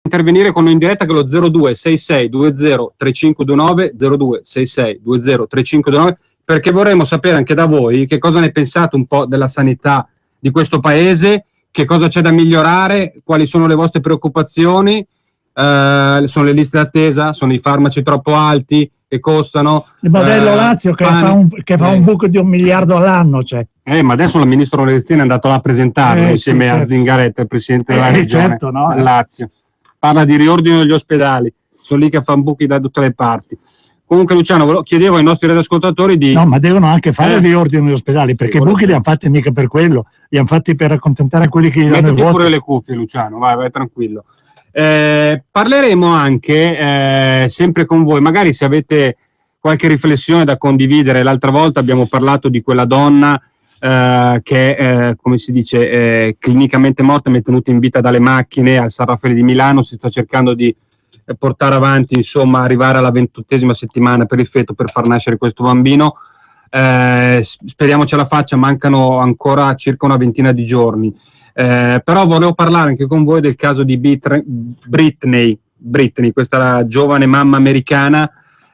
intervenire con noi in diretta, che è lo 0266203529, 0266203529, perché vorremmo sapere anche da voi che cosa ne pensate un po' della sanità di questo paese, che cosa c'è da migliorare, quali sono le vostre preoccupazioni, sono le liste d'attesa, sono i farmaci troppo alti che costano. Il modello Lazio che fa un buco di 1 miliardo all'anno, cioè. Ma adesso il ministro Lorenzin è andato là a presentarlo insieme a Zingaretti, il presidente della regione, certo, no? Lazio. Parla di riordino degli ospedali, sono lì che fanno buchi da tutte le parti. Comunque, Luciano, chiedevo ai nostri radioascoltatori di... No, ma devono anche fare il riordino degli ospedali, perché i buchi li hanno fatti mica per quello, li hanno fatti per accontentare quelli che gli hanno Mettiti pure le cuffie, Luciano, vai tranquillo. Parleremo anche, sempre con voi, magari se avete qualche riflessione da condividere. L'altra volta abbiamo parlato di quella donna che come si dice, clinicamente morta, ma è tenuta in vita dalle macchine al San Raffaele di Milano. Si sta cercando di portare avanti, insomma, arrivare alla 28ª settimana per il feto, per far nascere questo bambino. Speriamo ce la faccia, mancano ancora circa una ventina di giorni. Però volevo parlare anche con voi del caso di Britney, questa giovane mamma americana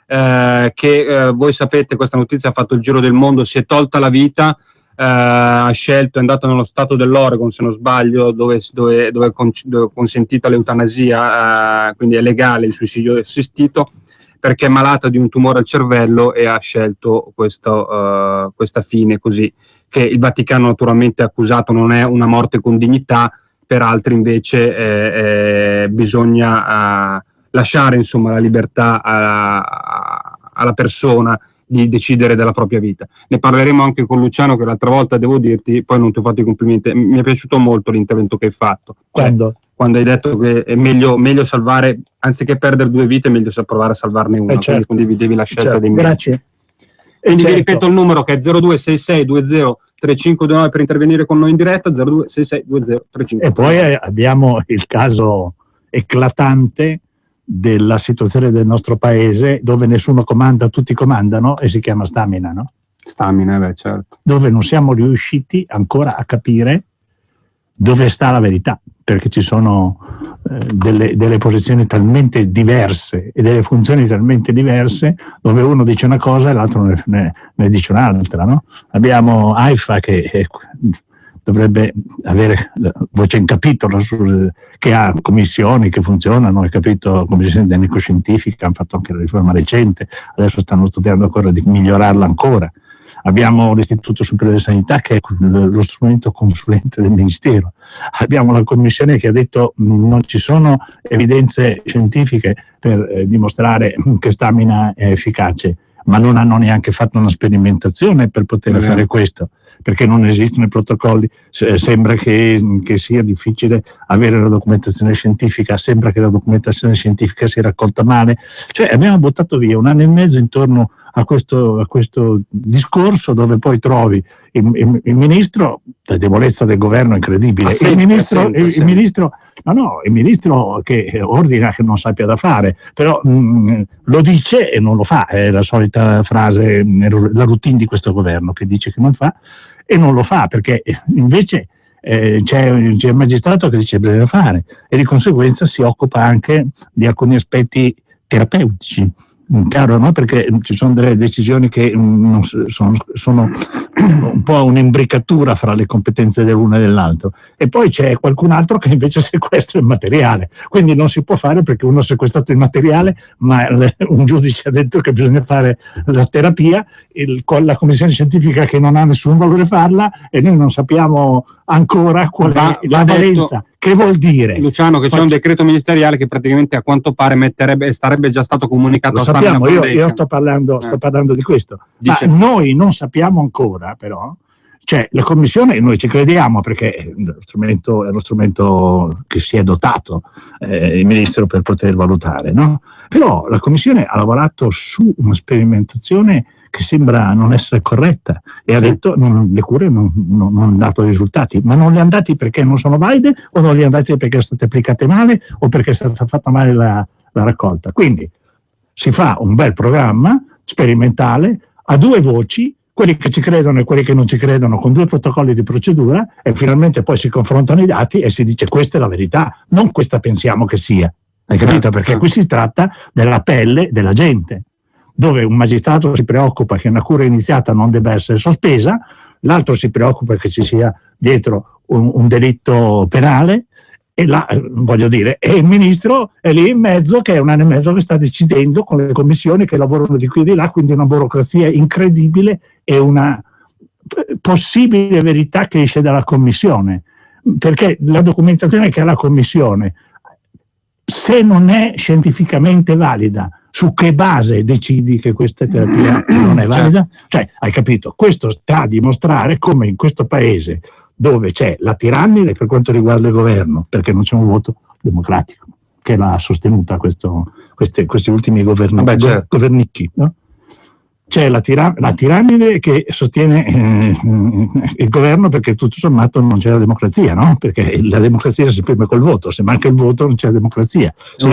che voi sapete, questa notizia ha fatto il giro del mondo, si è tolta la vita, ha scelto, è andata nello stato dell'Oregon, se non sbaglio, dove è consentita l'eutanasia, quindi è legale il suicidio assistito, perché è malata di un tumore al cervello e ha scelto questa fine così, che il Vaticano naturalmente ha accusato non è una morte con dignità, per altri invece bisogna lasciare, insomma, la libertà alla persona di decidere della propria vita. Ne parleremo anche con Luciano, che l'altra volta, devo dirti, poi non ti ho fatto i complimenti, mi è piaciuto molto l'intervento che hai fatto. Quando hai detto che è meglio salvare, anziché perdere 2 vite, è meglio provare a salvarne una, certo. Quindi condividevi la scelta dei miei. Grazie. Quindi vi ripeto il numero, che è 0266203529 per intervenire con noi in diretta, 0266203529. E poi abbiamo il caso eclatante della situazione del nostro paese, dove nessuno comanda, tutti comandano, e si chiama Stamina, no? Stamina, certo. Dove non siamo riusciti ancora a capire dove sta la verità, perché ci sono delle posizioni talmente diverse e delle funzioni talmente diverse, dove uno dice una cosa e l'altro ne dice un'altra, no? Abbiamo AIFA che dovrebbe avere voce in capitolo, che ha commissioni che funzionano, commissioni tecnico-scientifiche, hanno fatto anche la riforma recente, adesso stanno studiando ancora di migliorarla ancora. Abbiamo l'Istituto Superiore di Sanità, che è lo strumento consulente del Ministero. Abbiamo la Commissione che ha detto non ci sono evidenze scientifiche per dimostrare che Stamina è efficace, ma non hanno neanche fatto una sperimentazione per poter fare questo, perché non esistono i protocolli. Sembra che sia difficile avere la documentazione scientifica, sembra che la documentazione scientifica sia raccolta male. Cioè abbiamo buttato via 1 anno e mezzo intorno a questo discorso, dove poi trovi il ministro, la debolezza del governo è incredibile, il ministro che ordina che non sappia da fare, però lo dice e non lo fa, è la solita frase, la routine di questo governo, che dice che non fa e non lo fa, perché invece c'è il magistrato che dice che bisogna fare, e di conseguenza si occupa anche di alcuni aspetti terapeutici. Chiaro, no? Perché ci sono delle decisioni che sono un po' un'imbricatura fra le competenze dell'uno e dell'altro, e poi c'è qualcun altro che invece sequestra il materiale, quindi non si può fare perché uno ha sequestrato il materiale, ma un giudice ha detto che bisogna fare la terapia, la commissione scientifica che non ha nessun valore farla, e noi non sappiamo ancora qual è la valenza. Che vuol dire? Luciano, che c'è un decreto ministeriale che praticamente a quanto pare sarebbe già stato comunicato a Stamina Foundation. Io sto parlando di questo. Ma noi non sappiamo ancora, però, cioè la commissione, noi ci crediamo perché è uno strumento che si è dotato il ministro per poter valutare, no? Però la commissione ha lavorato su una sperimentazione che sembra non essere corretta, e ha detto le cure non hanno dato risultati, ma non le hanno dati perché non sono valide, o non le hanno dati perché sono state applicate male, o perché è stata fatta male la raccolta. Quindi si fa un bel programma sperimentale a 2 voci, quelli che ci credono e quelli che non ci credono, con 2 protocolli di procedura, e finalmente poi si confrontano i dati e si dice questa è la verità, non questa pensiamo che sia. Hai capito? Perché qui si tratta della pelle della gente, dove un magistrato si preoccupa che una cura iniziata non debba essere sospesa, l'altro si preoccupa che ci sia dietro un delitto penale, e voglio dire, e il ministro è lì in mezzo, che è un anno e mezzo che sta decidendo con le commissioni che lavorano di qui e di là, quindi una burocrazia incredibile e una possibile verità che esce dalla commissione, perché la documentazione che ha la commissione, se non è scientificamente valida, su che base decidi che questa terapia non è valida? Cioè, hai capito? Questo sta a dimostrare come in questo paese, dove c'è la tirannide per quanto riguarda il governo, perché non c'è un voto democratico che l'ha sostenuta questi ultimi governicci, no? C'è la tirannide che sostiene il governo, perché tutto sommato non c'è la democrazia, no? Perché la democrazia si esprime col voto, se manca il voto non c'è democrazia. Se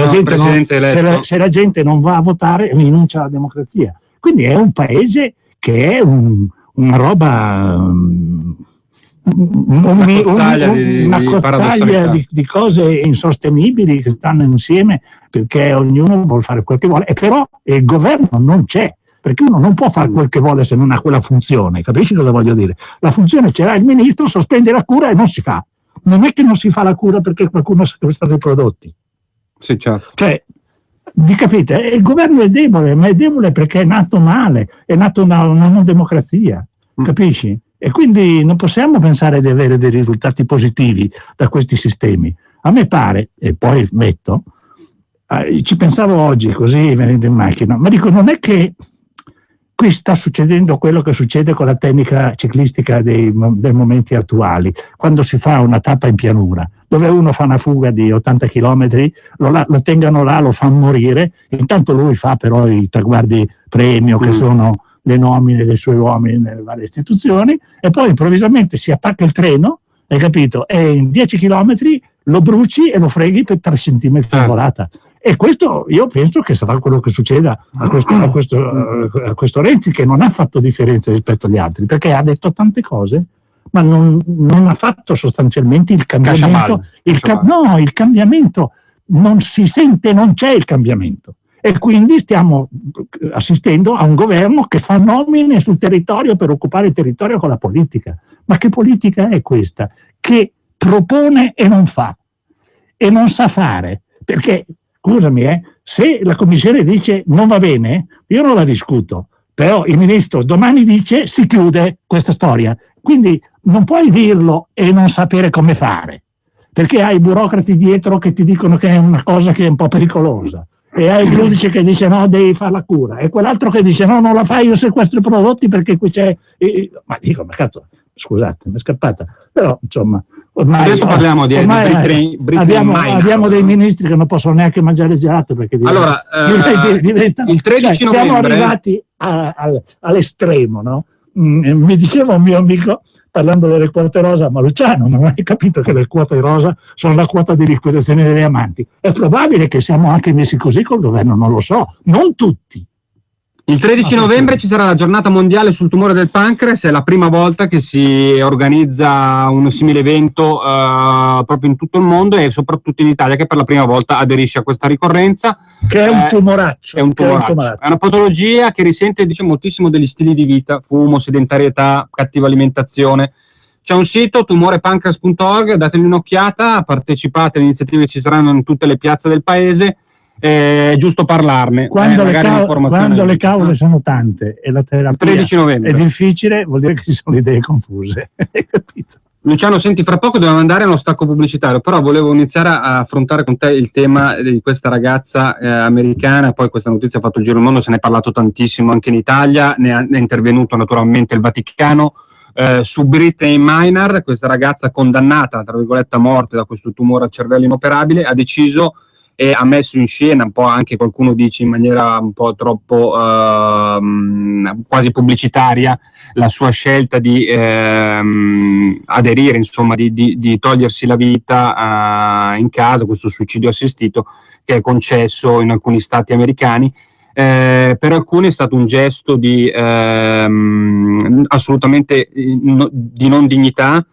la gente non va a votare, rinuncia alla democrazia. Quindi è un paese che è una roba... una cozzaglia di cose insostenibili che stanno insieme, perché ognuno vuole fare quel che vuole, e però il governo non c'è, perché uno non può fare quel che vuole se non ha quella funzione. Capisci cosa voglio dire? La funzione ce l'ha il ministro, sospende la cura e non si fa. Non è che non si fa la cura perché qualcuno ha sequestrato i prodotti. Sì, certo. Cioè, vi capite? Il governo è debole, ma è debole perché è nato male, è nato una non democrazia, capisci? E quindi non possiamo pensare di avere dei risultati positivi da questi sistemi. A me pare, e poi metto, ci pensavo oggi così venendo in macchina, ma dico, non è che qui sta succedendo quello che succede con la tecnica ciclistica dei momenti attuali, quando si fa una tappa in pianura, dove uno fa una fuga di 80 km, lo tengano là, lo fanno morire, intanto lui fa però i traguardi premio, che sono le nomine dei suoi uomini nelle varie istituzioni, e poi improvvisamente si attacca il treno, hai capito? E in 10 km lo bruci e lo freghi per 3 centimetri di volata. E questo io penso che sarà quello che succeda a questo Renzi, che non ha fatto differenza rispetto agli altri, perché ha detto tante cose, ma non ha fatto sostanzialmente il cambiamento. Il cambiamento non si sente, non c'è il cambiamento. E quindi stiamo assistendo a un governo che fa nomine sul territorio per occupare il territorio con la politica. Ma che politica è questa? Che propone e non fa, e non sa fare. Perché, scusami, se la Commissione dice non va bene, io non la discuto, però il Ministro domani dice si chiude questa storia. Quindi non puoi dirlo e non sapere come fare, perché hai i burocrati dietro che ti dicono che è una cosa che è un po' pericolosa. E hai il giudice che dice no, devi fare la cura, e quell'altro che dice no, non la fai, io sequestro i prodotti perché qui c'è... Ma dico, ma cazzo, scusate, mi è scappata. Però, insomma, ormai... Adesso parliamo di abbiamo dei ministri che non possono neanche mangiare gelato, perché diventano... Il 13 novembre... Siamo arrivati all'estremo, no? Mi diceva un mio amico, parlando delle quote rosa, ma Luciano, non hai capito che le quote rosa sono la quota di liquidazione dei diamanti? È probabile che siamo anche messi così col governo, non lo so, non tutti. Il 13 novembre ci sarà la giornata mondiale sul tumore del pancreas, è la prima volta che si organizza un simile evento proprio in tutto il mondo, e soprattutto in Italia, che per la prima volta aderisce a questa ricorrenza. Che è un tumoraccio. È una patologia che risente, moltissimo degli stili di vita: fumo, sedentarietà, cattiva alimentazione. C'è un sito, tumorepancreas.org, dategli un'occhiata, partecipate alle iniziative che ci saranno in tutte le piazze del paese. È giusto parlarne. Quando le cause sono tante e la terapia è difficile, vuol dire che ci sono idee confuse. Hai capito? Luciano, senti, fra poco dobbiamo andare a uno stacco pubblicitario, però volevo iniziare a affrontare con te il tema di questa ragazza americana. Poi questa notizia ha fatto il giro del mondo, se ne è parlato tantissimo anche in Italia, ne è intervenuto naturalmente il Vaticano su Brittany Minor, questa ragazza condannata, tra virgolette, a morte da questo tumore al cervello inoperabile. Ha deciso e ha messo in scena, un po' anche qualcuno dice in maniera un po' troppo quasi pubblicitaria, la sua scelta di aderire, insomma, di togliersi la vita in casa, questo suicidio assistito che è concesso in alcuni stati americani. Per alcuni è stato un gesto di assolutamente di non dignità,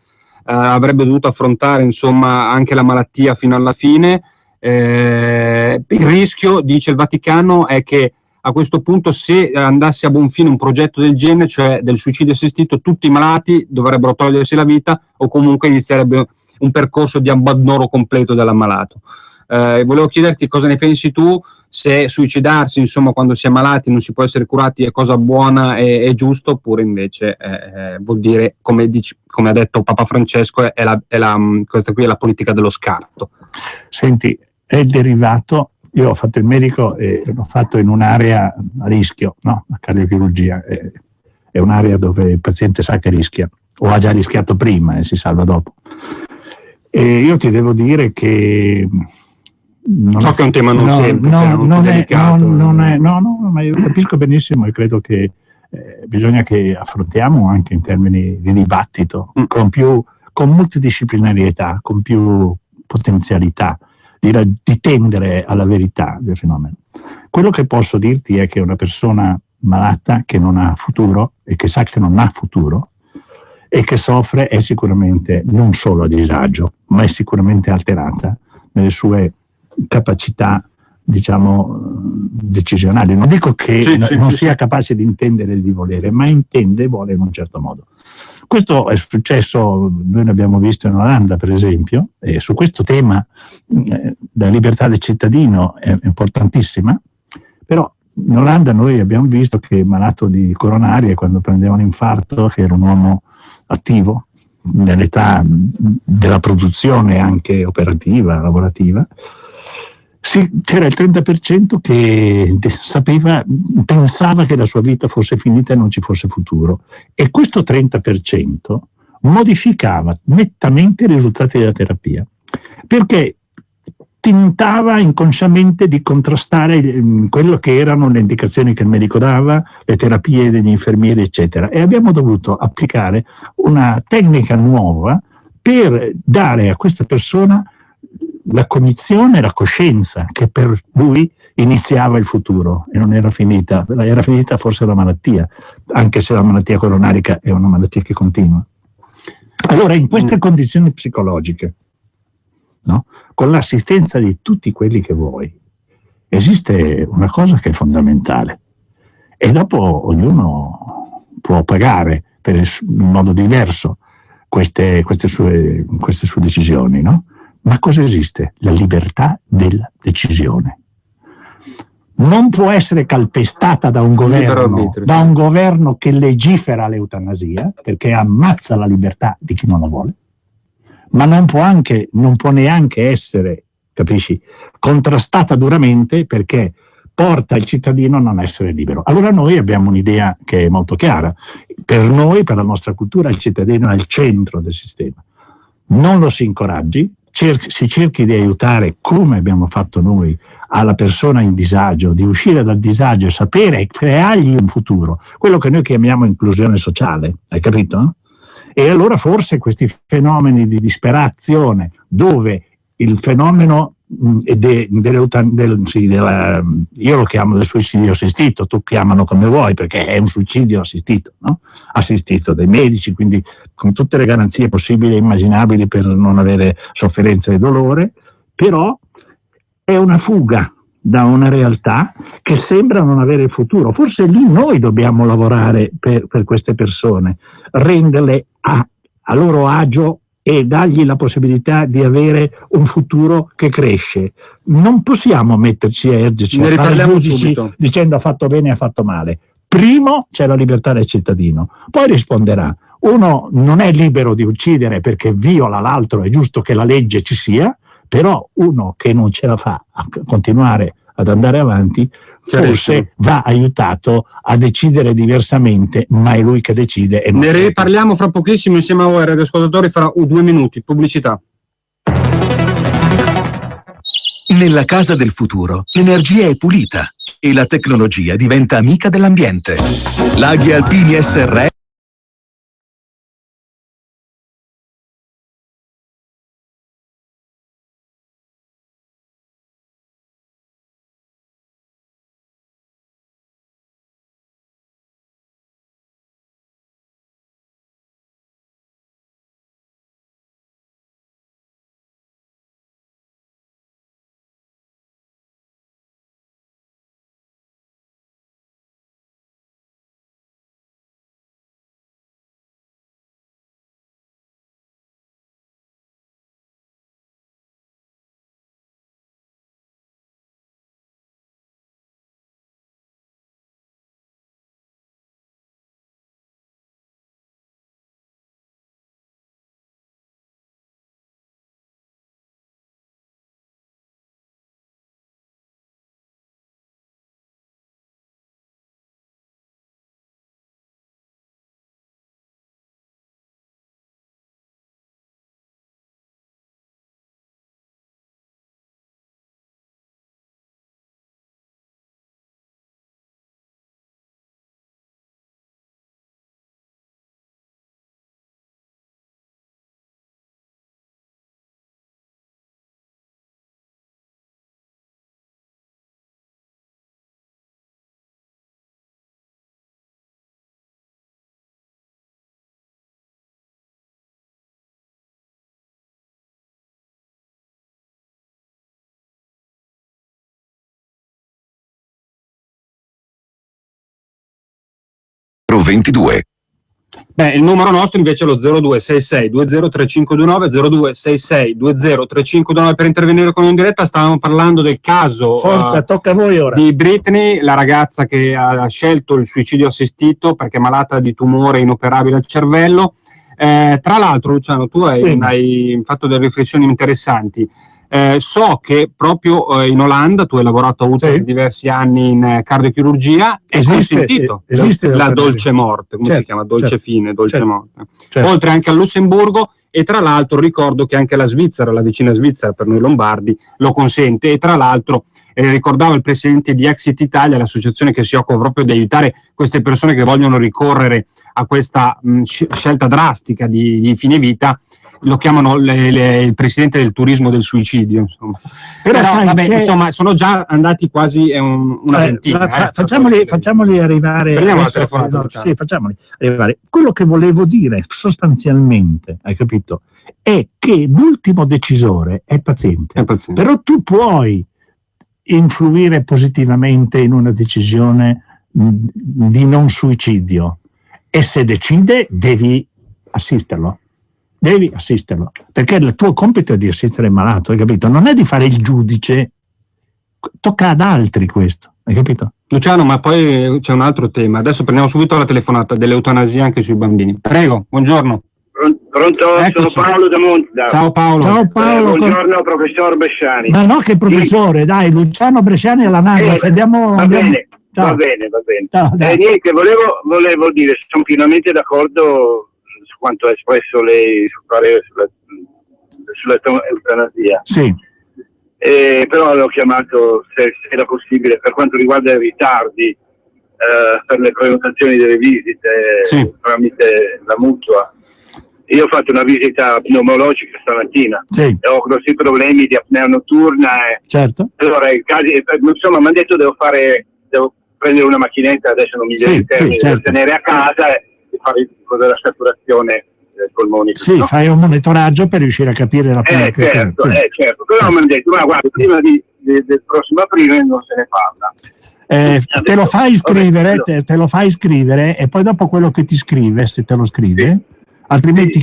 avrebbe dovuto affrontare, insomma, anche la malattia fino alla fine. Il rischio, dice il Vaticano, è che a questo punto, se andasse a buon fine un progetto del genere, cioè del suicidio assistito, tutti i malati dovrebbero togliersi la vita o comunque inizierebbe un percorso di abbandono completo dell'ammalato. Volevo chiederti cosa ne pensi tu, se suicidarsi, insomma, quando si è malati non si può essere curati è cosa buona e giusto, oppure invece vuol dire, come ha detto Papa Francesco, questa qui è la politica dello scarto. Senti, è derivato. Io ho fatto il medico e l'ho fatto in un'area a rischio, no? La cardiochirurgia è un'area dove il paziente sa che rischia, o ha già rischiato prima e si salva dopo. E io ti devo dire che so che è un tema non semplice, non delicato. No, ma io capisco benissimo e credo che bisogna che affrontiamo anche in termini di dibattito con multidisciplinarietà, con più potenzialità di tendere alla verità del fenomeno. Quello che posso dirti è che una persona malata che non ha futuro e che sa che non ha futuro e che soffre è sicuramente non solo a disagio, ma è sicuramente alterata nelle sue capacità, diciamo, decisionali. Non dico che non sia capace di intendere e di volere, ma intende e vuole in un certo modo. Questo è successo, noi l'abbiamo visto in Olanda per esempio, e su questo tema la libertà del cittadino è importantissima, però in Olanda noi abbiamo visto che malato di coronarie, quando prendeva un infarto, che era un uomo attivo, nell'età della produzione anche operativa, lavorativa, c'era il 30% che pensava che la sua vita fosse finita e non ci fosse futuro. E questo 30% modificava nettamente i risultati della terapia, perché tentava inconsciamente di contrastare quello che erano le indicazioni che il medico dava, le terapie degli infermieri, eccetera. E abbiamo dovuto applicare una tecnica nuova per dare a questa persona la cognizione, la coscienza che per lui iniziava il futuro e non era finita forse la malattia, anche se la malattia coronarica è una malattia che continua. Allora, in queste condizioni psicologiche, no? Con l'assistenza di tutti quelli che vuoi, esiste una cosa che è fondamentale e dopo ognuno può pagare in modo diverso queste sue decisioni, no? Ma cosa esiste? La libertà della decisione. Non può essere calpestata da un governo che legifera l'eutanasia, perché ammazza la libertà di chi non la vuole, ma non può neanche essere, capisci, contrastata duramente, perché porta il cittadino a non essere libero. Allora noi abbiamo un'idea che è molto chiara. Per noi, per la nostra cultura, il cittadino è il centro del sistema. Non lo si incoraggi, si cerchi di aiutare, come abbiamo fatto noi, alla persona in disagio, di uscire dal disagio e sapere e creargli un futuro, quello che noi chiamiamo inclusione sociale, hai capito? E allora forse questi fenomeni di disperazione, dove il fenomeno io lo chiamo del suicidio assistito, tu chiamalo come vuoi, perché è un suicidio assistito, no? Assistito dai medici, quindi con tutte le garanzie possibili e immaginabili per non avere sofferenza e dolore, però è una fuga da una realtà che sembra non avere futuro. Forse lì noi dobbiamo lavorare per queste persone, renderle a loro agio e dargli la possibilità di avere un futuro che cresce. Non possiamo metterci a ergerci a fare giudici dicendo ha fatto bene, ha fatto male. Primo c'è la libertà del cittadino, poi risponderà. Uno non è libero di uccidere perché viola l'altro, è giusto che la legge ci sia, però uno che non ce la fa a continuare ad andare avanti, forse va aiutato a decidere diversamente, ma è lui che decide. E ne riparliamo fra pochissimo insieme a voi radioascoltatori, fra 2 minuti, pubblicità. Nella casa del futuro l'energia è pulita e la tecnologia diventa amica dell'ambiente. Laghi Alpini SRL 022. Beh, il numero nostro invece è lo 0266 203529, 0266 203529 per intervenire con noi in diretta. Stavamo parlando del caso Forza, tocca a voi ora. di Britney, la ragazza che ha scelto il suicidio assistito perché è malata di tumore inoperabile al cervello. Tra l'altro, Luciano, tu hai fatto delle riflessioni interessanti. So che proprio in Olanda tu hai lavorato per diversi anni in cardiochirurgia, è consentito la dolce morte, come si chiama? Dolce fine, dolce morte. Oltre anche a Lussemburgo, e tra l'altro ricordo che anche la Svizzera, la vicina Svizzera per noi lombardi, lo consente, e tra l'altro ricordava il presidente di Exit Italia, l'associazione che si occupa proprio di aiutare queste persone che vogliono ricorrere a questa scelta drastica di fine vita. Lo chiamano il presidente del turismo del suicidio, insomma. Però vabbè, insomma, sono già andati quasi una ventina. Facciamoli arrivare. Prendiamo la telefonata. Sì, facciamoli arrivare. Quello che volevo dire sostanzialmente, hai capito, è che l'ultimo decisore è il paziente. Però tu puoi influire positivamente in una decisione di non suicidio, e se decide devi assisterlo. Perché il tuo compito è di assistere il malato, hai capito? Non è di fare il giudice, tocca ad altri questo, hai capito? Luciano, ma poi c'è un altro tema. Adesso prendiamo subito la telefonata dell'eutanasia anche sui bambini. Prego, buongiorno. Pronto? Eccoci. Sono Paolo da Monza. Ciao Paolo. Buongiorno professor Bresciani. Ma no, che professore, dai, Luciano Bresciani all'anagrafe. Va bene. Niente, volevo dire, sono pienamente d'accordo su quanto ha espresso lei sul parere sull'eutanasia. Sì. Però l'ho chiamato, se era possibile, per quanto riguarda i ritardi per le prenotazioni delle visite tramite la mutua. Io ho fatto una visita pneumologica stamattina e ho grossi problemi di apnea notturna. Certo. Allora, insomma, mi hanno detto devo prendere una macchinetta, adesso non mi viene il termine, devo tenere a casa e fare il tipo della saturazione polmonica. Sì, no? Fai un monitoraggio per riuscire a capire la certo. Però mi hanno detto, ma guarda, prima del prossimo aprile non se ne parla. Te lo fai scrivere, te lo fai scrivere, e poi dopo quello che ti scrive, se te lo scrive, altrimenti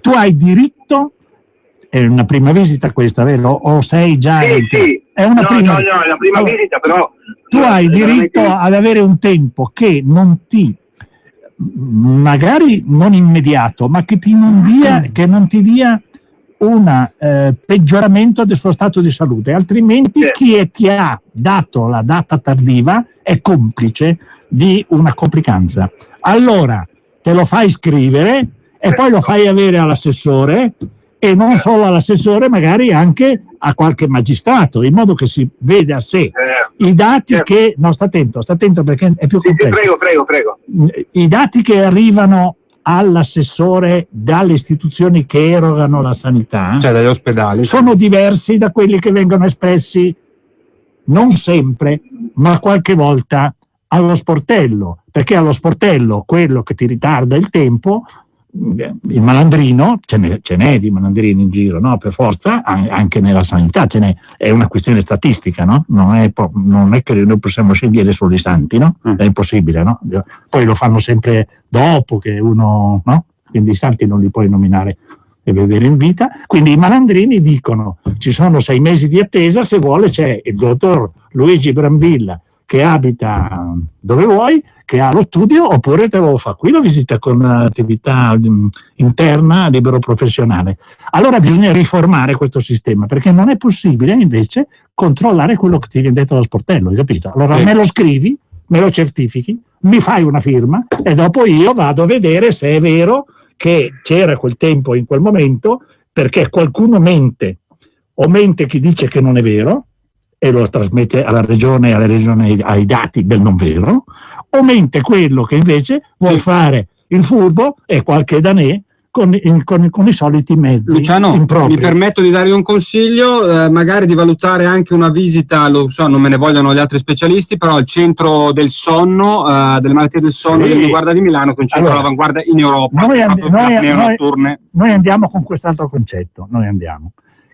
tu hai diritto. È una prima visita questa, vero? O sei già... Sì. È una prima... No, è la prima visita, però... Tu hai diritto ad avere un tempo che non ti... magari non immediato, ma che non ti dia un peggioramento del suo stato di salute, altrimenti chi ti ha dato la data tardiva è complice di una complicanza. Allora te lo fai scrivere e poi lo fai avere all'assessore, e non solo all'assessore, magari anche a qualche magistrato, in modo che si veda a sé i dati che... No, sta attento perché è più complesso. Prego. I dati che arrivano all'assessore dalle istituzioni che erogano la sanità, cioè dagli ospedali, sono diversi da quelli che vengono espressi non sempre, ma qualche volta allo sportello, perché allo sportello quello che ti ritarda il tempo, il malandrino, ce n'è di malandrini in giro, no? Per forza, anche nella sanità ce n'è, è una questione statistica, no? Non è che noi possiamo scegliere solo i santi, no? È impossibile, no? Poi lo fanno sempre dopo che uno, no? Quindi i santi non li puoi nominare e vedere in vita. Quindi i malandrini dicono: ci sono 6 mesi di attesa, se vuole c'è il dottor Luigi Brambilla che abita dove vuoi, che ha lo studio, oppure te lo fa qui la visita con attività interna libero professionale. Allora bisogna riformare questo sistema, perché non è possibile invece controllare quello che ti viene detto dallo sportello, hai capito? Allora me lo scrivi, me lo certifichi, mi fai una firma e dopo io vado a vedere se è vero che c'era quel tempo in quel momento, perché qualcuno mente, o mente chi dice che non è vero e lo trasmette alla regione ai dati del non vero, o mente quello che invece vuol fare il furbo e qualche danè con i soliti mezzi. Luciano, impropri. Mi permetto di darvi un consiglio, magari di valutare anche una visita, lo so, non me ne vogliono gli altri specialisti, però al centro del sonno, delle malattie del sonno dell'Avanguardia di Milano, che è un centro all'avanguardia in Europa. Noi andiamo con quest'altro concetto,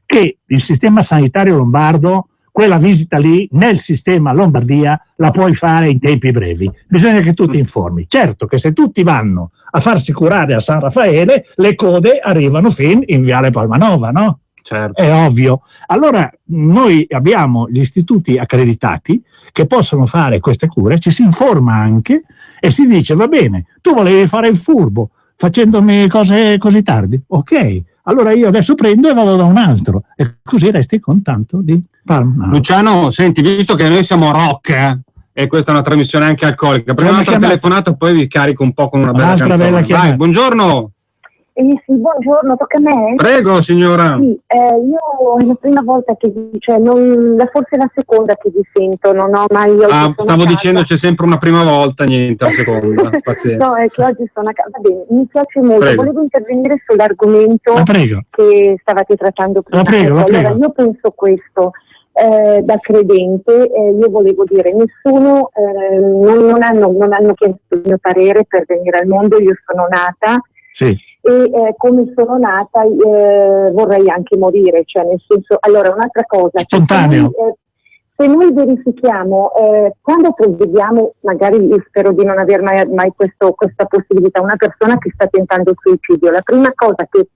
che il sistema sanitario lombardo, quella visita lì nel sistema Lombardia la puoi fare in tempi brevi. Bisogna che tu ti informi. Certo che se tutti vanno a farsi curare a San Raffaele, le code arrivano fin in Viale Palmanova, no? Certo. È ovvio. Allora noi abbiamo gli istituti accreditati che possono fare queste cure, ci si informa anche e si dice: va bene, tu volevi fare il furbo facendomi cose così tardi, ok, allora io adesso prendo e vado da un altro, e così resti con tanto di Palmanova. Luciano, senti, visto che noi siamo rock, e questa è una trasmissione anche alcolica, prendiamo un'altra telefonata, poi vi carico un po' con una bella canzone. Vai, buongiorno. Sì, buongiorno, tocca a me? Prego, signora. Sì, io è la prima volta che, cioè, forse la seconda che vi sento, non ho mai... Stavo dicendo c'è sempre una prima volta, niente, la seconda, pazienza. No, è che oggi sono a casa. Va bene, mi piace molto. Prego. Volevo intervenire sull'argomento che stavate trattando prima. Allora, io penso questo. Da credente, io volevo dire, nessuno non hanno chiesto il mio parere per venire al mondo. Io sono nata, sì, e come sono nata vorrei anche morire, cioè nel senso, allora un'altra cosa, spontaneo. Se noi verifichiamo, quando provvediamo, magari io spero di non aver mai questa possibilità, una persona che sta tentando il suicidio, la prima cosa che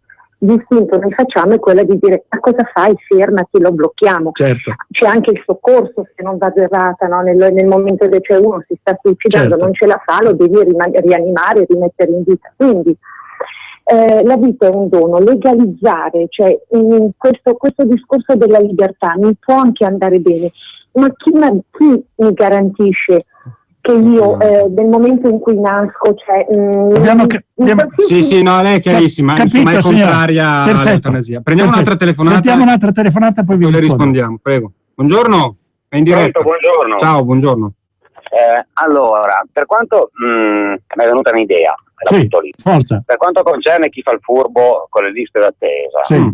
distinto noi facciamo è quella di dire: ma cosa fai? Fermati, lo blocchiamo. Certo. C'è anche il soccorso, se non va errata, no? nel momento in cui uno si sta suicidando, certo, non ce la fa, lo devi rianimare, rimettere in vita. Quindi la vita è un dono. Legalizzare, cioè questo discorso della libertà non può anche andare bene, ma chi mi garantisce che io nel momento in cui nasco, cioè sì, no, lei è chiarissima, capito, è contraria all'eutanasia. Prendiamo un'altra telefonata. Sentiamo un'altra telefonata, poi vi le rispondiamo. Prego. Buongiorno, è in diretta. Buongiorno. Ciao, buongiorno. Allora, per quanto mi è venuta un'idea, sì, forza. Per quanto concerne chi fa il furbo con le liste d'attesa, sì,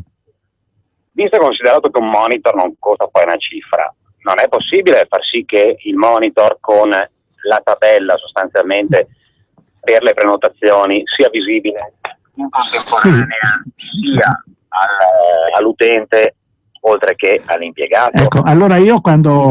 visto e considerato che un monitor non costa poi una cifra, non è possibile far sì che il monitor con la tabella sostanzialmente per le prenotazioni sia visibile in contemporanea sia all'utente oltre che all'impiegato? Ecco, allora io quando ho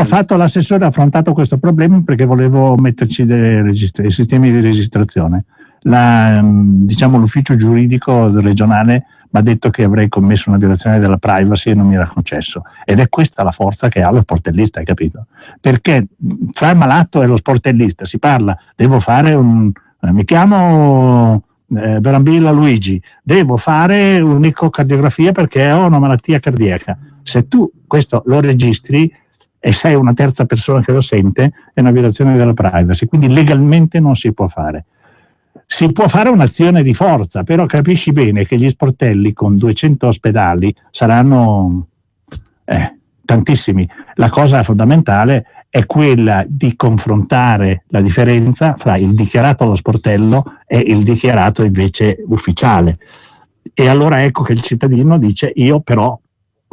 fatto l'assessore ho affrontato questo problema perché volevo metterci dei sistemi di registrazione. L'ufficio giuridico regionale mi ha detto che avrei commesso una violazione della privacy e non mi era concesso, ed è questa la forza che ha lo sportellista, hai capito? Perché fra il malato e lo sportellista si parla: devo fare mi chiamo Brambilla Luigi, devo fare un'ecocardiografia perché ho una malattia cardiaca. Se tu questo lo registri e sei una terza persona che lo sente, è una violazione della privacy, quindi legalmente non si può fare. Si può fare un'azione di forza, però capisci bene che gli sportelli con 200 ospedali saranno tantissimi. La cosa fondamentale è quella di confrontare la differenza fra il dichiarato allo sportello e il dichiarato invece ufficiale. E allora ecco che il cittadino dice: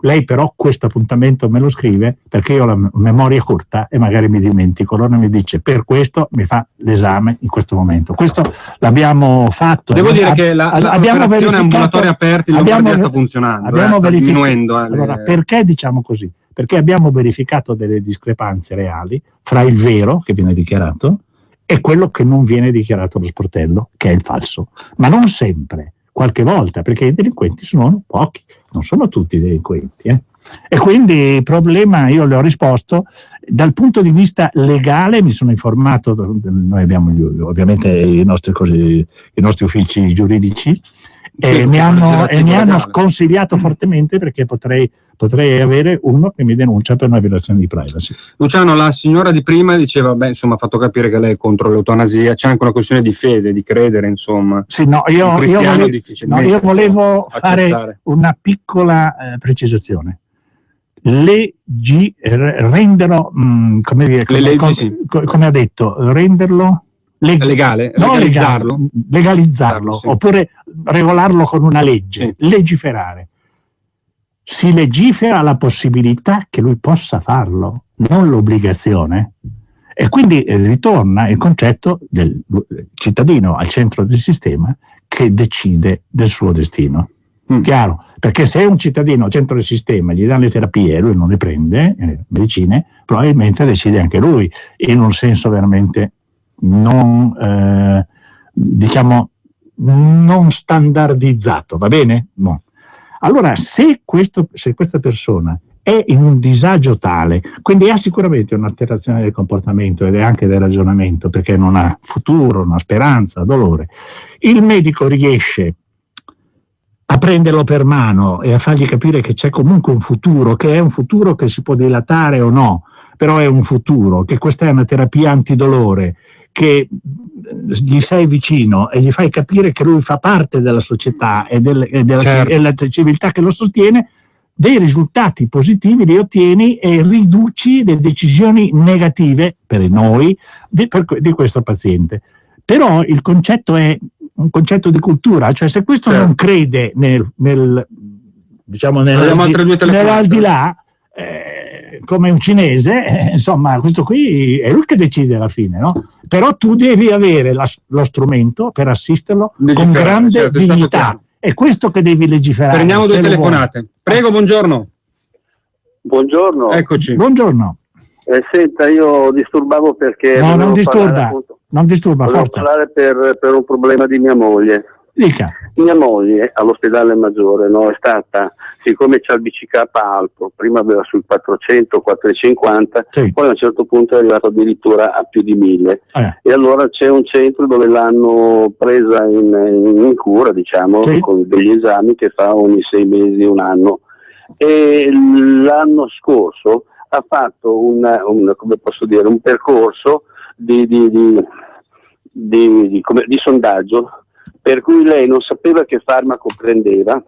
lei però questo appuntamento me lo scrive perché io ho la memoria corta e magari mi dimentico, allora mi dice: per questo mi fa l'esame in questo momento. Questo l'abbiamo fatto. Devo dire che l'operazione ambulatori aperti in Lombardia sta funzionando, sta diminuendo. Allora, perché diciamo così? Perché abbiamo verificato delle discrepanze reali fra il vero che viene dichiarato e quello che non viene dichiarato allo sportello, che è il falso. Ma non sempre, qualche volta, perché i delinquenti sono pochi, non sono tutti delinquenti. E quindi il problema, io le ho risposto, dal punto di vista legale mi sono informato, noi abbiamo ovviamente i nostri uffici giuridici, e mi hanno sconsigliato fortemente perché potrei avere uno che mi denuncia per una violazione di privacy. Luciano, la signora di prima diceva, ha fatto capire che lei è contro l'eutanasia, c'è anche una questione di fede, di credere, insomma. Sì, no, io volevo fare una piccola precisazione. Renderlo, come ha detto, renderlo legale, legalizzarlo, sì, oppure regolarlo con una legge, sì. Legiferare. Si legifera la possibilità che lui possa farlo, non l'obbligazione. E quindi ritorna il concetto del cittadino al centro del sistema che decide del suo destino. Chiaro? perché se un cittadino al centro del sistema gli dà le terapie e lui non le prende, medicine, probabilmente decide anche lui, in un senso veramente non, non standardizzato, va bene? No. Allora, se questa persona è in un disagio tale, quindi ha sicuramente un'alterazione del comportamento ed è anche del ragionamento, perché non ha futuro, non ha speranza, dolore, il medico riesce a prenderlo per mano e a fargli capire che c'è comunque un futuro, che è un futuro che si può dilatare o no, però è un futuro, che questa è una terapia antidolore, che gli sei vicino e gli fai capire che lui fa parte della società e della civiltà che lo sostiene, dei risultati positivi li ottieni e riduci le decisioni negative per noi di questo paziente. Però il concetto è un concetto di cultura, cioè se questo non crede nell'aldilà, come un cinese, insomma, questo qui è lui che decide alla fine, no? Però tu devi avere lo strumento per assisterlo con grande dignità. È questo che devi legiferare. Prendiamo 2 telefonate. Prego, buongiorno. Buongiorno. Eccoci. Buongiorno. Senta, io disturbavo perché... No, non disturba, forza. Parlare per un problema di mia moglie. Dica. Mia moglie all'ospedale maggiore, no, è stata, siccome c'ha il BCK alto, prima aveva sui 400, 450, sì. Poi a un certo punto è arrivato addirittura a più di 1000. E allora c'è un centro dove l'hanno presa in cura, diciamo, sì. Con degli esami che fa ogni 6 mesi, un anno. E l'anno scorso ha fatto come posso dire, un percorso di sondaggio, per cui lei non sapeva che farmaco prendeva,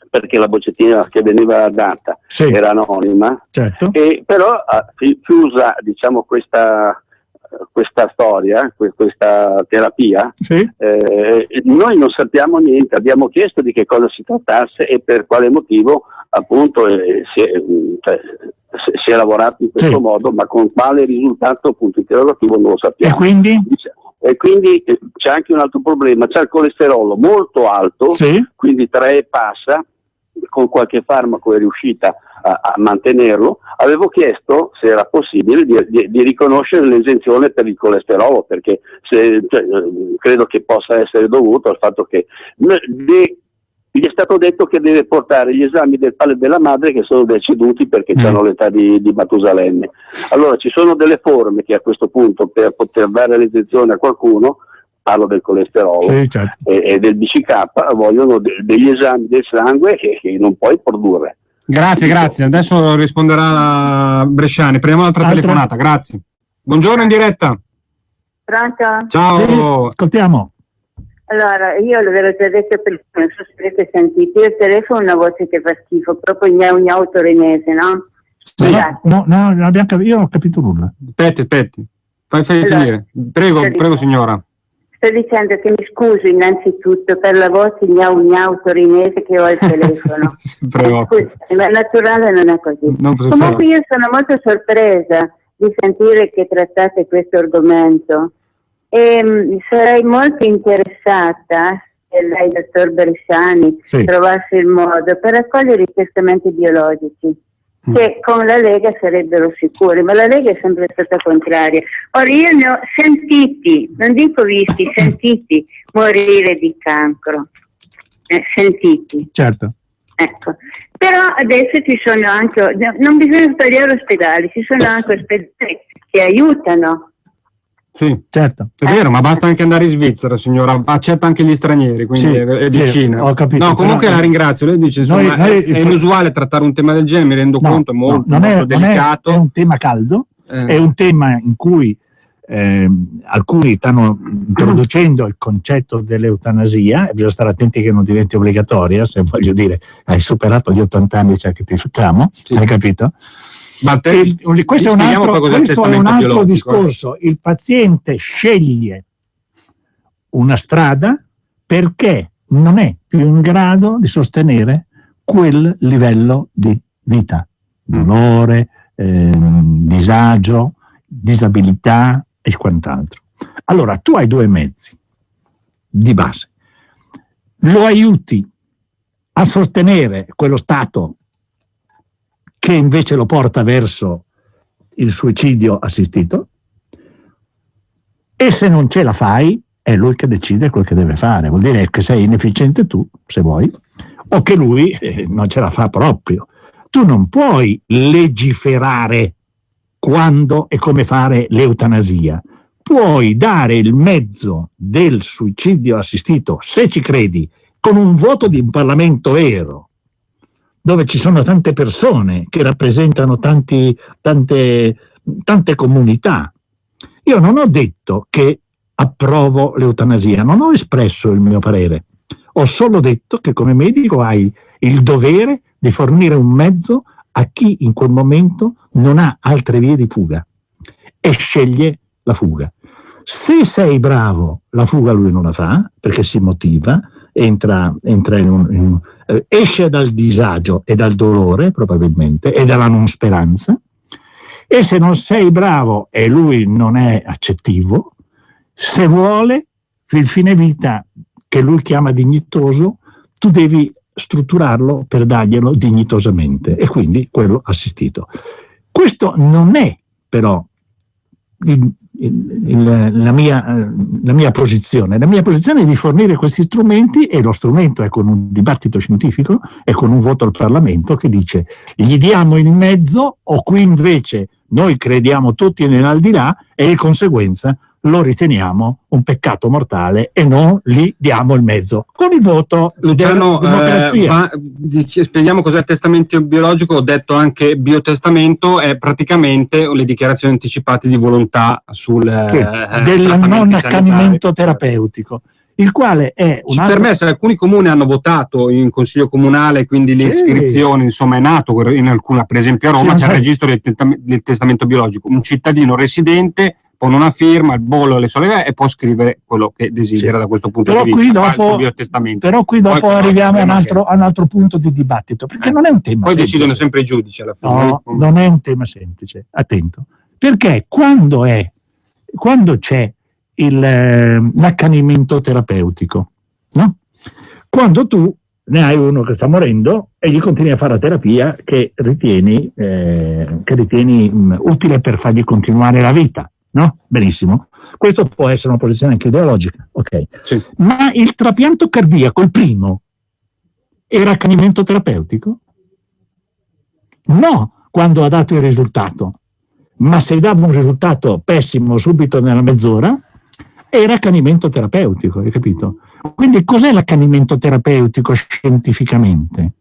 perché la boccettina che veniva data era anonima, certo. E però chiusa, diciamo, questa storia, questa terapia, noi non sappiamo niente, abbiamo chiesto di che cosa si trattasse e per quale motivo appunto si è lavorato in questo modo, ma con quale risultato, punto interrogativo, non lo sappiamo. E quindi c'è anche un altro problema, c'è il colesterolo molto alto, quindi 3 passa, con qualche farmaco è riuscita a mantenerlo. Avevo chiesto se era possibile di riconoscere l'esenzione per il colesterolo, perché credo che possa essere dovuto al fatto che gli è stato detto che deve portare gli esami del padre e della madre che sono deceduti perché hanno l'età di Matusalemme. Allora ci sono delle forme che a questo punto, per poter dare l'esenzione a qualcuno, parlo del colesterolo e del BCK, vogliono degli esami del sangue che non puoi produrre. Grazie. Adesso risponderà la Bresciani. Prendiamo un'altra telefonata. Grazie. Buongiorno, in diretta. Pronto? Ciao. Sì, ascoltiamo. Allora, io l'avevo già detto prima, non so se avete sentito, io telefono una voce che fa schifo, proprio gnau torinese, no? No, io non ho capito nulla. Aspetti. Fai finire. Prego signora. Sto dicendo che mi scuso innanzitutto per la voce gnau torinese che ho al telefono. Ma naturale non è così. Comunque io sono molto sorpresa di sentire che trattate questo argomento e sarei molto interessata se lei, dottor Bresciani, trovasse il modo per raccogliere i testamenti biologici che con la Lega sarebbero sicuri, ma la Lega è sempre stata contraria. Ora io ne ho sentiti, non dico visti, sentiti morire di cancro, sentiti. Certo. Ecco, però adesso ci sono anche, non bisogna tagliare ospedali, ci sono anche ospedali che aiutano. Sì, certo, è vero, ma basta anche andare in Svizzera, signora, accetta anche gli stranieri, quindi è vicina. Ho capito. No, comunque la ringrazio, lei dice, insomma, è inusuale trattare un tema del genere, mi rendo conto, è molto delicato. È un tema caldo, è un tema in cui alcuni stanno introducendo il concetto dell'eutanasia, e bisogna stare attenti che non diventi obbligatoria, se voglio dire, hai superato gli 80 anni, cioè che ti facciamo, hai capito? Ma questo è un altro discorso. Il paziente sceglie una strada perché non è più in grado di sostenere quel livello di vita, dolore, disagio, disabilità e quant'altro. Allora tu hai 2 mezzi di base: lo aiuti a sostenere quello Stato che invece lo porta verso il suicidio assistito, e se non ce la fai è lui che decide quel che deve fare. Vuol dire che sei inefficiente tu, se vuoi, o che lui non ce la fa proprio. Tu non puoi legiferare quando e come fare l'eutanasia. Puoi dare il mezzo del suicidio assistito, se ci credi, con un voto di un Parlamento vero, dove ci sono tante persone che rappresentano tante comunità. Io non ho detto che approvo l'eutanasia, non ho espresso il mio parere, ho solo detto che come medico hai il dovere di fornire un mezzo a chi in quel momento non ha altre vie di fuga e sceglie la fuga. Se sei bravo, la fuga lui non la fa, perché si motiva, esce dal disagio e dal dolore probabilmente e dalla non speranza, e se non sei bravo e lui non è accettivo, se vuole il fine vita che lui chiama dignitoso, tu devi strutturarlo per darglielo dignitosamente, e quindi quello assistito. Questo non è però la mia posizione. La mia posizione è di fornire questi strumenti, e lo strumento è con un dibattito scientifico e con un voto al Parlamento che dice: gli diamo il mezzo, o qui invece noi crediamo tutti nell'aldilà e di conseguenza lo riteniamo un peccato mortale e non gli diamo il mezzo. Con il voto Luciano, della democrazia. Spieghiamo cos'è il testamento biologico. Ho detto anche biotestamento, è praticamente le dichiarazioni anticipate di volontà sul del non accanimento terapeutico, il quale è per me, alcuni comuni hanno votato in consiglio comunale, quindi l'iscrizione, insomma, è nato in alcuna, per esempio a Roma c'è il registro del testamento biologico, un cittadino residente pone una firma, il bollo, le solite, e può scrivere quello che desidera da questo punto di vista. Però qui dopo arriviamo a un altro punto di dibattito, perché non è un tema semplice. Decidono sempre i giudici alla fine. No, non è un tema semplice, attento, perché quando c'è l'accanimento terapeutico, no? Quando tu ne hai uno che sta morendo e gli continui a fare la terapia che ritieni utile per fargli continuare la vita, no? Benissimo. Questo può essere una posizione anche ideologica, ok? Sì. Ma il trapianto cardiaco, il primo, era accanimento terapeutico? No, quando ha dato il risultato. Ma se dava un risultato pessimo subito nella mezz'ora, era accanimento terapeutico, hai capito? Quindi cos'è l'accanimento terapeutico scientificamente?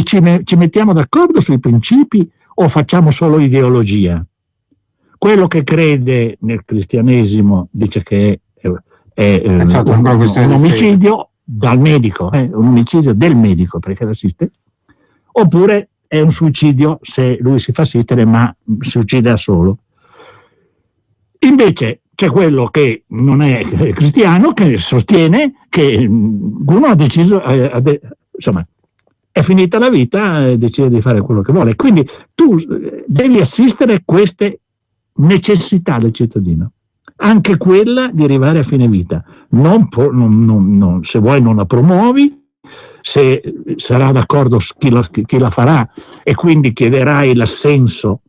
Ci mettiamo d'accordo sui principi o facciamo solo ideologia? Quello che crede nel cristianesimo dice che è un omicidio dal medico, un omicidio del medico perché l'assiste, oppure è un suicidio se lui si fa assistere ma si uccide da solo. Invece c'è quello che non è cristiano, che sostiene che uno ha deciso, insomma, è finita la vita e decide di fare quello che vuole. Quindi tu devi assistere queste necessità del cittadino, anche quella di arrivare a fine vita. Se vuoi non la promuovi, se sarà d'accordo chi la farà, e quindi chiederai l'assenso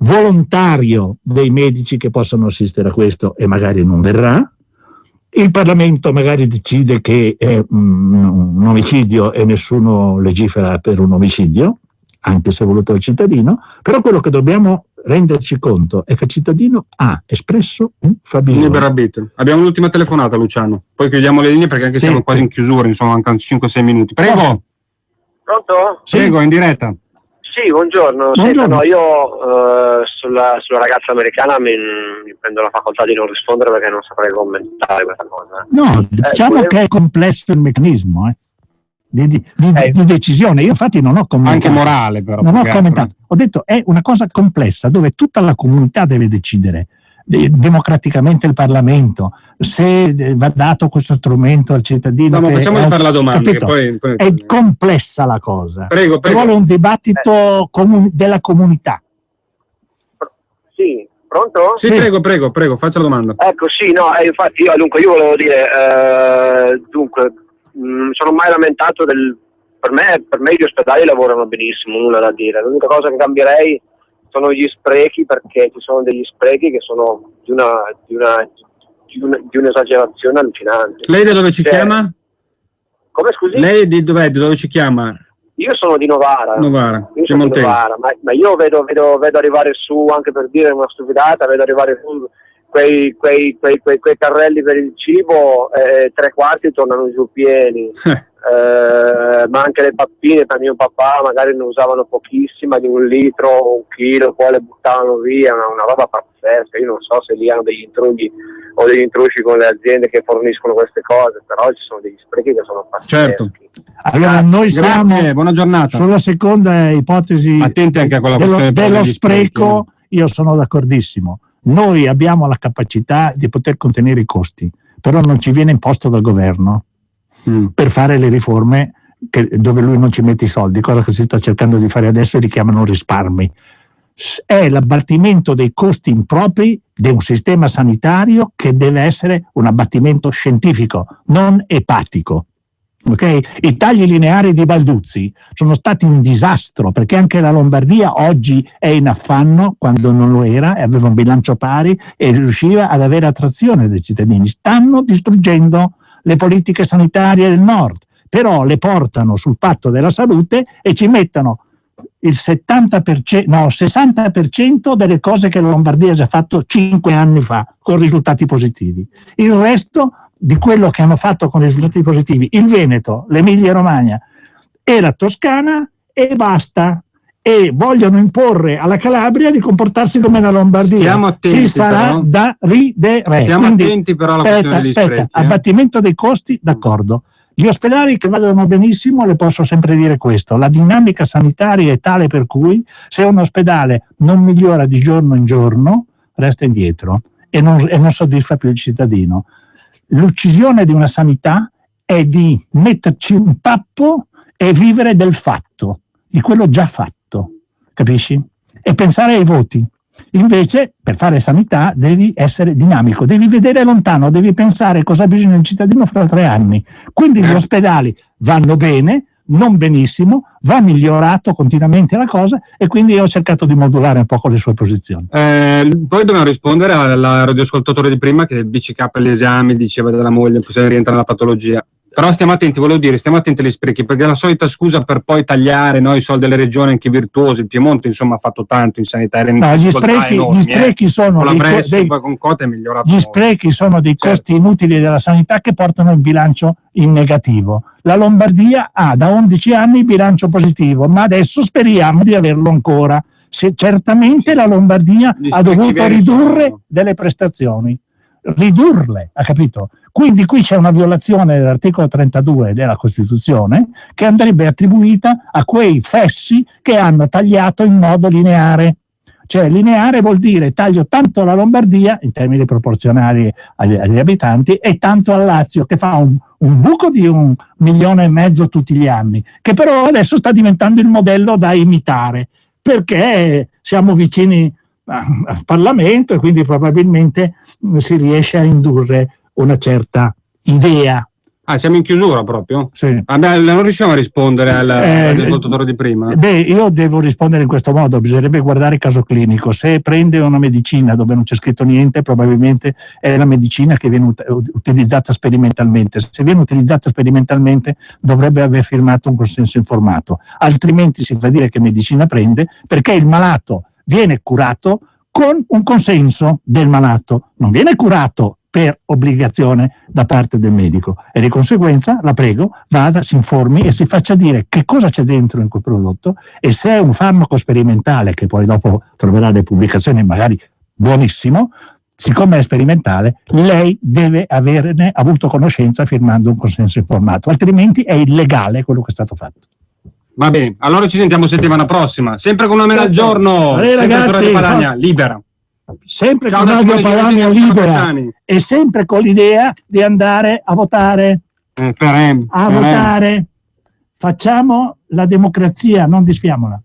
volontario dei medici che possano assistere a questo, e magari non verrà. Il Parlamento magari decide che è un omicidio e nessuno legifera per un omicidio, anche se voluto dal cittadino. Però quello che dobbiamo renderci conto è che il cittadino ha espresso un fabbisogno. Libero arbitrio. Abbiamo l'ultima telefonata, Luciano, poi chiudiamo le linee perché anche siamo quasi in chiusura, insomma, mancano 5-6 minuti. Prego. Pronto? Prego, in diretta. Sì, buongiorno. Senta, no, io sulla ragazza americana mi prendo la facoltà di non rispondere perché non saprei commentare questa cosa. No, diciamo che è complesso il meccanismo di decisione. Io infatti non ho commentato. Anche morale, però. Non ho commentato. Ho detto è una cosa complessa dove tutta la comunità deve decidere democraticamente, il Parlamento, se va dato questo strumento al cittadino. No, ma facciamogli fare la domanda. Che poi è complessa la cosa. Prego. Ci vuole un dibattito della comunità. Sì, pronto? Sì, prego, faccia la domanda. Ecco, sì, no, infatti io volevo dire, sono mai lamentato del per me gli ospedali lavorano benissimo, nulla da dire. L'unica cosa che cambierei sono gli sprechi, perché ci sono degli sprechi che sono di un'esagerazione allucinante. Lei da dove ci chiama? Come, scusi? Lei di dove ci chiama? Io sono di Novara. Io sono di Novara, ma io vedo arrivare su, anche per dire una stupidata, vedo arrivare su quei carrelli per il cibo, 3/4 tornano giù pieni. Ma anche le pappine per mio papà magari ne usavano pochissima, di 1 litro o 1 chilo, poi le buttavano via, una roba pazzesca. Io non so se lì hanno degli intrugli o degli intruci con le aziende che forniscono queste cose, però ci sono degli sprechi che sono pazzeschi. Certo. Allora noi siamo buona giornata. Sulla seconda ipotesi, attenti anche a quella dello spreco, io sono d'accordissimo. Noi abbiamo la capacità di poter contenere i costi, però non ci viene imposto dal governo per fare le riforme dove lui non ci mette i soldi, cosa che si sta cercando di fare adesso e li chiamano risparmi. È l'abbattimento dei costi impropri di un sistema sanitario che deve essere un abbattimento scientifico, non epatico. Okay? I tagli lineari di Balduzzi sono stati un disastro, perché anche la Lombardia oggi è in affanno quando non lo era, e aveva un bilancio pari e riusciva ad avere attrazione dei cittadini. Stanno distruggendo le politiche sanitarie del nord, però le portano sul patto della salute e ci mettono il 60% delle cose che la Lombardia ha già fatto 5 anni fa con risultati positivi. Il resto di quello che hanno fatto con risultati positivi il Veneto, l'Emilia Romagna e la Toscana, e basta. E vogliono imporre alla Calabria di comportarsi come la Lombardia. Stiamo attenti, ci sarà però da ridere. Stiamo attenti però alla questione degli sprechi. Abbattimento dei costi, d'accordo. Gli ospedali che vadano benissimo, le posso sempre dire questo: la dinamica sanitaria è tale per cui se un ospedale non migliora di giorno in giorno resta indietro e non soddisfa più il cittadino. L'uccisione di una sanità è di metterci un pappo e vivere del fatto, di quello già fatto, capisci? E pensare ai voti. Invece, per fare sanità devi essere dinamico, devi vedere lontano, devi pensare cosa ha bisogno il cittadino fra 3 anni. Quindi gli ospedali vanno bene, non benissimo, va migliorato continuamente la cosa, e quindi ho cercato di modulare un po' con le sue posizioni. Poi dobbiamo rispondere al radioascoltatore di prima che il BCK agli esami diceva della moglie, poi rientra nella patologia. Però stiamo attenti, volevo dire, stiamo attenti agli sprechi, perché è la solita scusa per poi tagliare i soldi delle regioni anche virtuose. Il Piemonte insomma ha fatto tanto in sanità. Gli sprechi sono dei costi inutili della sanità che portano il bilancio in negativo. La Lombardia ha da 11 anni il bilancio positivo, ma adesso speriamo di averlo ancora. Certamente la Lombardia ha dovuto ridurre delle prestazioni. Ridurle, ha capito? Quindi qui c'è una violazione dell'articolo 32 della Costituzione che andrebbe attribuita a quei fessi che hanno tagliato in modo lineare. Cioè lineare vuol dire taglio tanto alla Lombardia in termini proporzionali agli abitanti e tanto al Lazio, che fa un buco di 1,5 milioni tutti gli anni, che però adesso sta diventando il modello da imitare perché siamo vicini al Parlamento e quindi probabilmente si riesce a indurre una certa idea. Siamo in chiusura proprio? Sì. Non riusciamo a rispondere all'ascoltatore di prima? Io devo rispondere in questo modo: bisognerebbe guardare il caso clinico. Se prende una medicina dove non c'è scritto niente, probabilmente è la medicina che viene utilizzata sperimentalmente. Se viene utilizzata sperimentalmente dovrebbe aver firmato un consenso informato, altrimenti si fa dire che medicina prende, perché il malato viene curato con un consenso del malato, non viene curato per obbligazione da parte del medico, e di conseguenza la prego vada, si informi e si faccia dire che cosa c'è dentro in quel prodotto, e se è un farmaco sperimentale, che poi dopo troverà le pubblicazioni magari buonissimo, siccome è sperimentale lei deve averne avuto conoscenza firmando un consenso informato, altrimenti è illegale quello che è stato fatto. Va bene, allora ci sentiamo settimana prossima, sempre con una mela al giorno. Ragazzi, Padania, libera. Sempre con Radio Padania libera e sempre con l'idea di andare a votare. Votare. Facciamo la democrazia, non disfiamola.